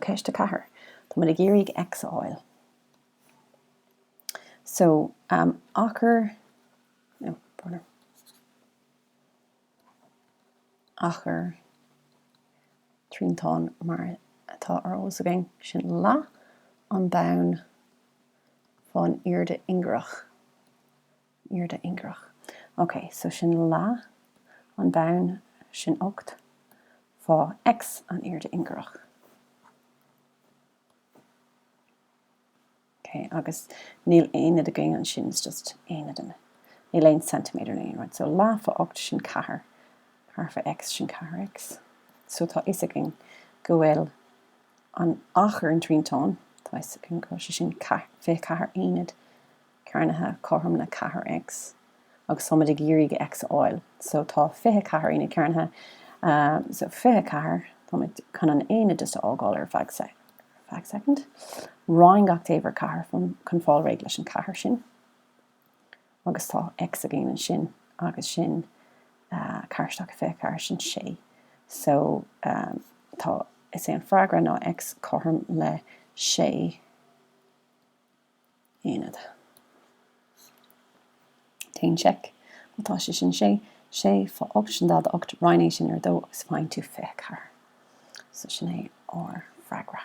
ceist cahar. Tá muid géirig x oil. So Achar, no, burner. Achar tríntáin mar atá ar os again sin lá an bown van Iarde Ingrach. Iarde Ingrach. Okay, so sin lá an bown sin 8 fá x an Iarde Ingrach. Okay, agus níl éad again an sin is just éad in. Níl 1 centimeter in, right? So lá fá 8 sin cahar. Cahar for x sin cahar x. So tá is again go bhfuil an Achar an tríntáin. Tá is again go sin fé cahar éad. Carnatha chorm na cahar x. Agus somad géirig x oil. So tá fé cahar éad carnatha. So fé cahar, tá mit can an éad just ágáil ar 5 second. Ráin gach taobhar cahar chun fáil réig leis an cahar sin. Agus tá x again an sin, agus sin carsteach fé cahar sin sé. So tá is an freagra ná x chorm le sé éad. Taon check. Tá sé sin sé fá 8 sin dad 8 ráin sin ar dó agus fáin tú fé cahar. So sin é or freagra.